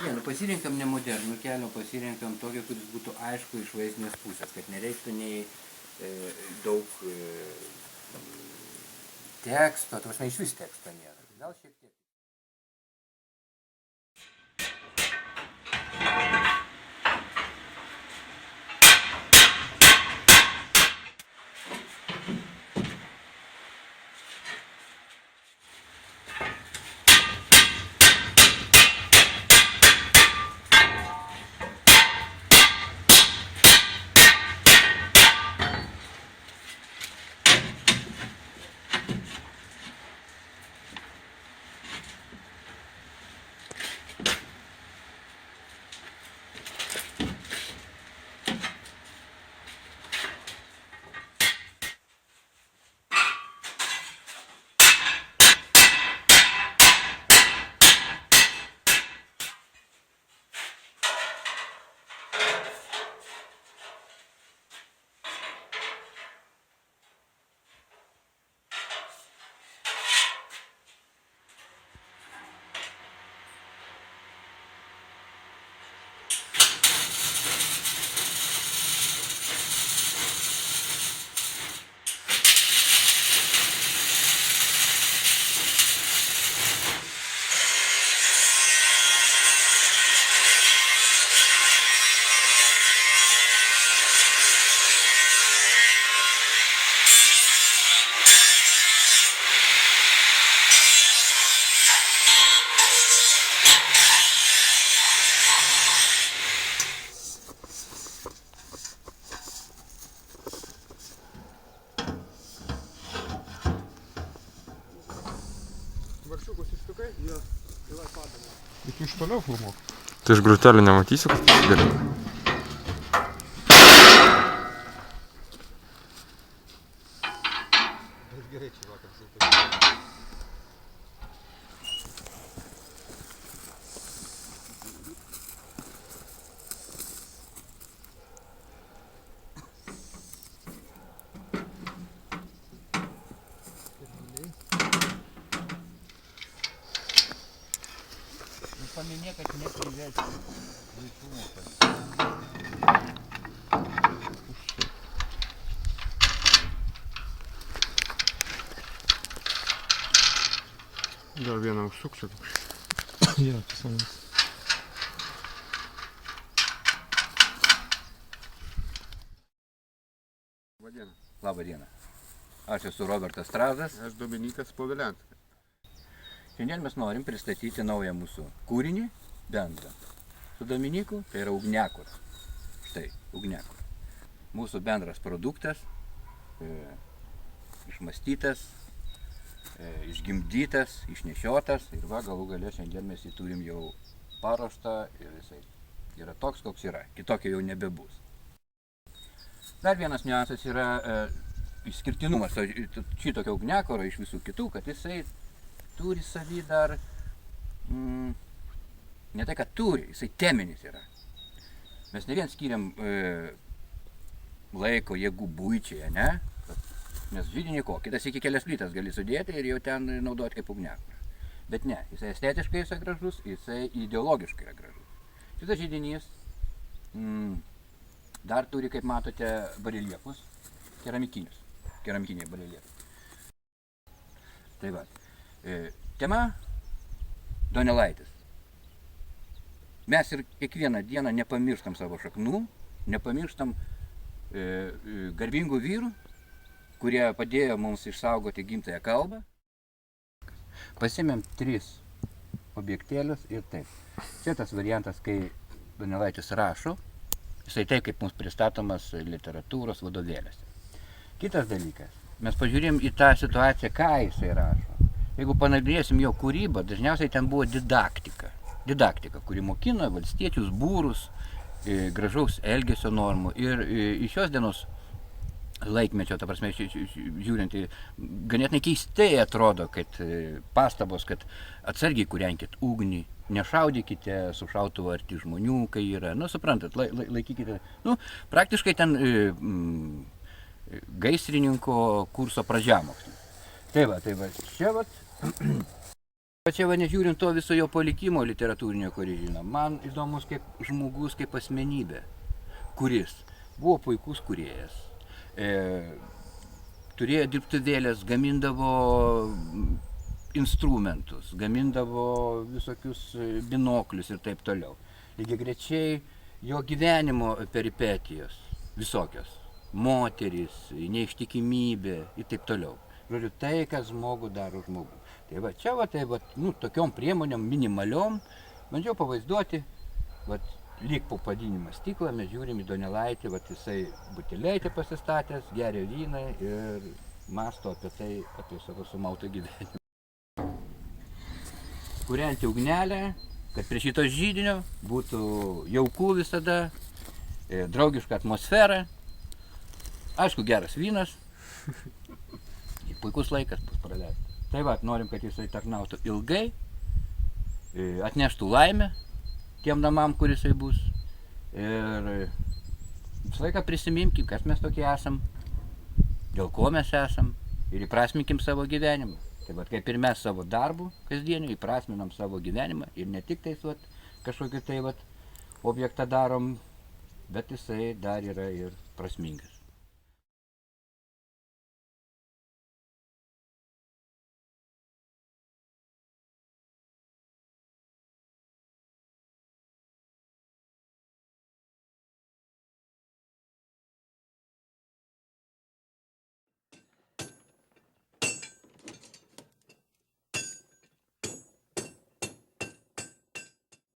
Ne, nu pasirinkam ne modernų kelią, pasirinkam tokį, kuris būtų aišku iš vaizdinės pusės, kad nereiktų nei daug teksto, ta prasme, iš vis teksto nėra. Gal šiek tiek. Ir tu iš toliau filmuok. Tai iš grūtelio nematysi, kad pasidėlė. Bet gerai čia vakar sakai. Paminė, kad neprivesti laisvumo. Dar vieną užsuk čia. Jo, tiesiog. Labadiena. Labą dieną. Aš esu Robertas Strazdas. Aš Dominykas Poviliant. Šiandien mes norim pristatyti naują mūsų kūrinį, bendrą. Su Dominyku, tai yra ugniakuras. Štai, ugniakuras. Mūsų bendras produktas, išmastytas, išgimdytas, išnešiotas. Ir va, galų gale šiandien mes jį turim jau paruoštą ir jisai yra toks, koks yra. Kitokio jau nebebus. Dar vienas niuansas yra išskirtinumas šitokio ugniakuro iš visų kitų, kad jisai turi savy dar, ne tai, kad turi, jisai teminis yra. Mes ne vien skiriam laiko, jėgų buičiai, ne? Nes židinį ko, kitas iki kelias plytas gali sudėti ir jau ten naudoti kaip ugniakurą. Bet ne, jisai estetiškai yra gražus, jisai ideologiškai yra gražus. Šitas židinys dar turi, kaip matote, bareljefus, keramikiniai bareljefai. Tai va. Tema Donelaitis. Mes ir kiekvieną dieną nepamirštam savo šaknų, nepamirštam garbingų vyrų, kurie padėjo mums išsaugoti gimtąją kalbą. Pasiėmėm 3 objektėlius ir taip. Čia tas variantas, kai Donelaitis rašo, jisai taip, kaip mums pristatomas literatūros vadovėliuose. Kitas dalykas, mes pažiūrėjom į tą situaciją, ką jisai rašo. Jeigu panagrinėsim jo kūrybą, dažniausiai ten buvo didaktika. Didaktika, kuri mokino valstiečius, būrus, gražaus elgesio normų. Ir iš šios dienos laikmečio, ta prasme, žiūrint, ganėtinai keistai atrodo, kad pastabos, kad atsargiai kūrenkit ugnį, nešaudykite su šautuvu arti žmonių, kai yra, nu, suprantat, laikykite, nu, praktiškai ten gaisrininko kurso pradžiamokslį. Tai va, čia vat, Čia va nežiūrint to viso jo palikimo literatūrinio, kurį žinom, man įdomus kaip žmogus, kaip asmenybė, kuris buvo puikus kūrėjas, turėjo dirbtuvėlės, gamindavo instrumentus, gamindavo visokius binoklius ir taip toliau. Lygiagrečiai jo gyvenimo peripetijos visokios, moterys, neištikimybė ir taip toliau. Žodžiu, tai, kas žmogų daro žmogų. Tai va čia, tokiom priemonėm minimaliom, bandžiau pavaizduoti, lyg po padidinimą stiklą, mes žiūrim į Donelaitį, jisai buteleitę pasistatęs, geria vyną ir mąsto apie tai, apie savo sumautą gyvenimą. Kūrenti ugnelę, kad prie šito židinio būtų jauku visada, draugiška atmosfera, aišku, geras vynas, puikus laikas bus praleistas. Tai va, norim, kad jisai tarnautų ilgai, atneštų laimę tiem namam, kur jisai bus. Ir visą laiką prisiminkim, kas mes tokie esam, dėl ko mes esam ir įprasminkim savo gyvenimą. Tai va, kaip ir mes savo darbų kasdienį įprasminam savo gyvenimą ir ne tik tais kažkokį tai objektą darom, bet jisai dar yra ir prasmingas.